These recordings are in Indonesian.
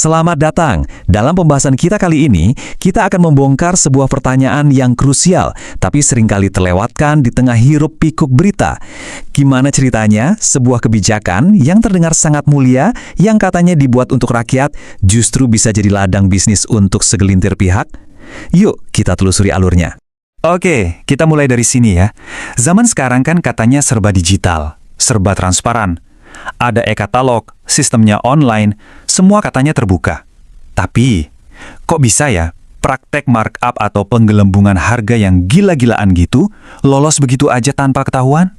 Selamat datang. Dalam pembahasan kita kali ini, kita akan membongkar sebuah pertanyaan yang krusial, tapi seringkali terlewatkan di tengah hiruk pikuk berita. Gimana ceritanya, sebuah kebijakan yang terdengar sangat mulia, yang katanya dibuat untuk rakyat, justru bisa jadi ladang bisnis untuk segelintir pihak? Yuk, kita telusuri alurnya. Oke, kita mulai dari sini ya. Zaman sekarang kan katanya serba digital, serba transparan. Ada e-katalog, sistemnya online, semua katanya terbuka. Tapi, kok bisa ya praktek markup atau penggelembungan harga yang gila-gilaan gitu lolos begitu aja tanpa ketahuan?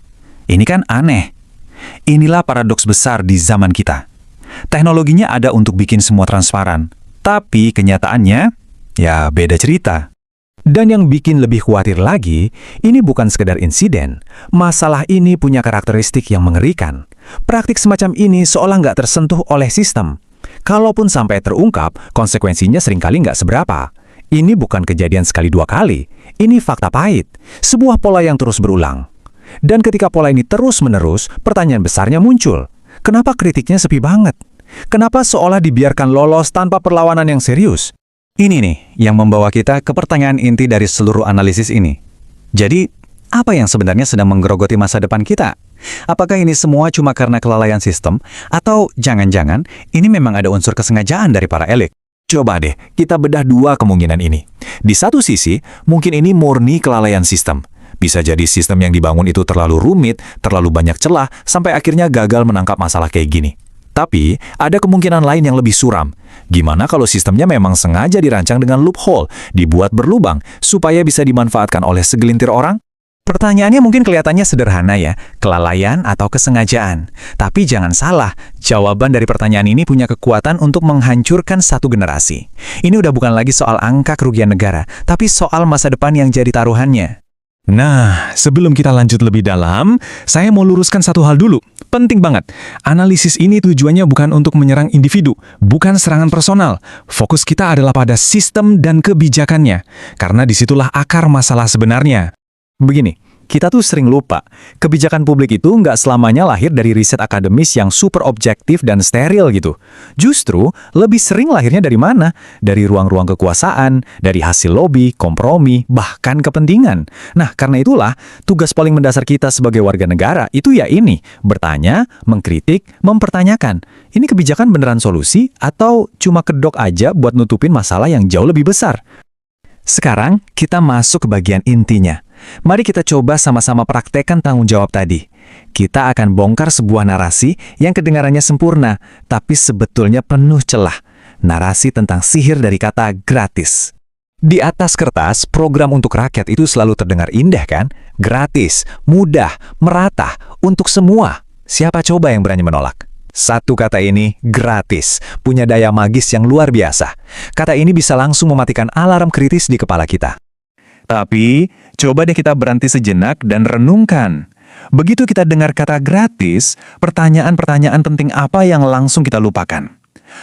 Ini kan aneh. Inilah paradoks besar di zaman kita. Teknologinya ada untuk bikin semua transparan, tapi kenyataannya, ya beda cerita. Dan yang bikin lebih khawatir lagi, ini bukan sekedar insiden. Masalah ini punya karakteristik yang mengerikan. Praktik semacam ini seolah nggak tersentuh oleh sistem. Kalaupun sampai terungkap, konsekuensinya seringkali nggak seberapa. Ini bukan kejadian sekali dua kali. Ini fakta pahit. Sebuah pola yang terus berulang. Dan ketika pola ini terus-menerus, pertanyaan besarnya muncul. Kenapa kritiknya sepi banget? Kenapa seolah dibiarkan lolos tanpa perlawanan yang serius? Ini nih yang membawa kita ke pertanyaan inti dari seluruh analisis ini. Jadi, apa yang sebenarnya sedang menggerogoti masa depan kita? Apakah ini semua cuma karena kelalaian sistem? Atau jangan-jangan ini memang ada unsur kesengajaan dari para elit? Coba deh, kita bedah dua kemungkinan ini. Di satu sisi, mungkin ini murni kelalaian sistem. Bisa jadi sistem yang dibangun itu terlalu rumit, terlalu banyak celah, sampai akhirnya gagal menangkap masalah kayak gini. Tapi, ada kemungkinan lain yang lebih suram. Gimana kalau sistemnya memang sengaja dirancang dengan loophole, dibuat berlubang, supaya bisa dimanfaatkan oleh segelintir orang? Pertanyaannya mungkin kelihatannya sederhana ya, kelalaian atau kesengajaan. Tapi jangan salah, jawaban dari pertanyaan ini punya kekuatan untuk menghancurkan satu generasi. Ini udah bukan lagi soal angka kerugian negara, tapi soal masa depan yang jadi taruhannya. Nah, sebelum kita lanjut lebih dalam, saya mau luruskan satu hal dulu. Penting banget. Analisis ini tujuannya bukan untuk menyerang individu, bukan serangan personal. Fokus kita adalah pada sistem dan kebijakannya, karena disitulah akar masalah sebenarnya. Begini, kita tuh sering lupa, kebijakan publik itu nggak selamanya lahir dari riset akademis yang super objektif dan steril gitu. Justru, lebih sering lahirnya dari mana? Dari ruang-ruang kekuasaan, dari hasil lobby, kompromi, bahkan kepentingan. Nah, karena itulah, tugas paling mendasar kita sebagai warga negara itu ya ini, bertanya, mengkritik, mempertanyakan. Ini kebijakan beneran solusi atau cuma kedok aja buat nutupin masalah yang jauh lebih besar? Sekarang, kita masuk ke bagian intinya. Mari kita coba sama-sama praktekkan tanggung jawab tadi. Kita akan bongkar sebuah narasi yang kedengarannya sempurna, tapi sebetulnya penuh celah. Narasi tentang sihir dari kata gratis. Di atas kertas, program untuk rakyat itu selalu terdengar indah kan? Gratis, mudah, merata, untuk semua. Siapa coba yang berani menolak? Satu kata ini, gratis, punya daya magis yang luar biasa. Kata ini bisa langsung mematikan alarm kritis di kepala kita. Tapi, coba deh kita berhenti sejenak dan renungkan. Begitu kita dengar kata gratis, pertanyaan-pertanyaan penting apa yang langsung kita lupakan?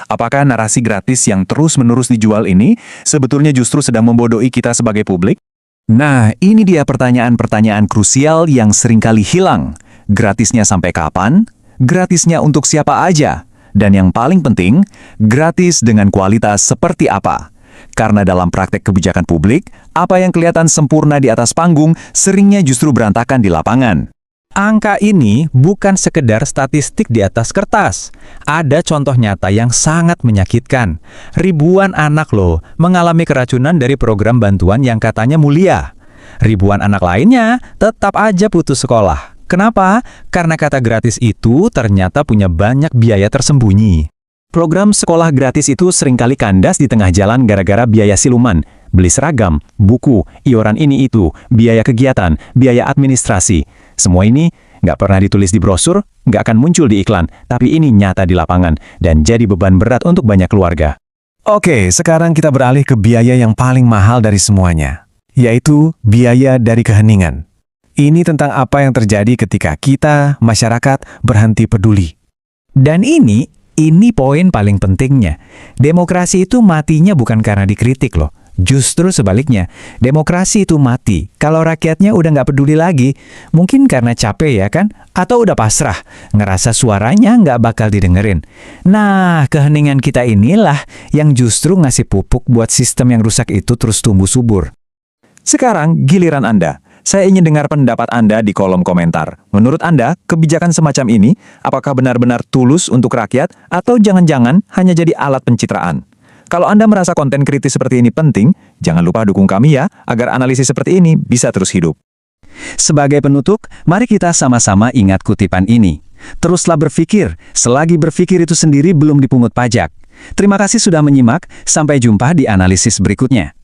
Apakah narasi gratis yang terus-menerus dijual ini sebetulnya justru sedang membodohi kita sebagai publik? Nah, ini dia pertanyaan-pertanyaan krusial yang seringkali hilang. Gratisnya sampai kapan? Gratisnya untuk siapa aja? Dan yang paling penting, gratis dengan kualitas seperti apa? Karena dalam praktek kebijakan publik, apa yang kelihatan sempurna di atas panggung seringnya justru berantakan di lapangan. Angka ini bukan sekedar statistik di atas kertas. Ada contoh nyata yang sangat menyakitkan. Ribuan anak loh mengalami keracunan dari program bantuan yang katanya mulia. Ribuan anak lainnya tetap aja putus sekolah. Kenapa? Karena kata gratis itu ternyata punya banyak biaya tersembunyi. Program sekolah gratis itu seringkali kandas di tengah jalan gara-gara biaya siluman. Beli seragam, buku, iuran ini itu, biaya kegiatan, biaya administrasi. Semua ini nggak pernah ditulis di brosur, nggak akan muncul di iklan, tapi ini nyata di lapangan dan jadi beban berat untuk banyak keluarga. Oke, sekarang kita beralih ke biaya yang paling mahal dari semuanya, yaitu biaya dari keheningan. Ini tentang apa yang terjadi ketika kita, masyarakat, berhenti peduli. Dan ini poin paling pentingnya. Demokrasi itu matinya bukan karena dikritik loh. Justru sebaliknya, demokrasi itu mati kalau rakyatnya udah nggak peduli lagi. Mungkin karena capek ya kan? Atau udah pasrah, ngerasa suaranya nggak bakal didengerin. Nah, keheningan kita inilah yang justru ngasih pupuk buat sistem yang rusak itu terus tumbuh subur. Sekarang giliran Anda. Saya ingin dengar pendapat Anda di kolom komentar. Menurut Anda, kebijakan semacam ini apakah benar-benar tulus untuk rakyat atau jangan-jangan hanya jadi alat pencitraan? Kalau Anda merasa konten kritis seperti ini penting, jangan lupa dukung kami ya, agar analisis seperti ini bisa terus hidup. Sebagai penutup, mari kita sama-sama ingat kutipan ini. Teruslah berpikir, selagi berpikir itu sendiri belum dipungut pajak. Terima kasih sudah menyimak, sampai jumpa di analisis berikutnya.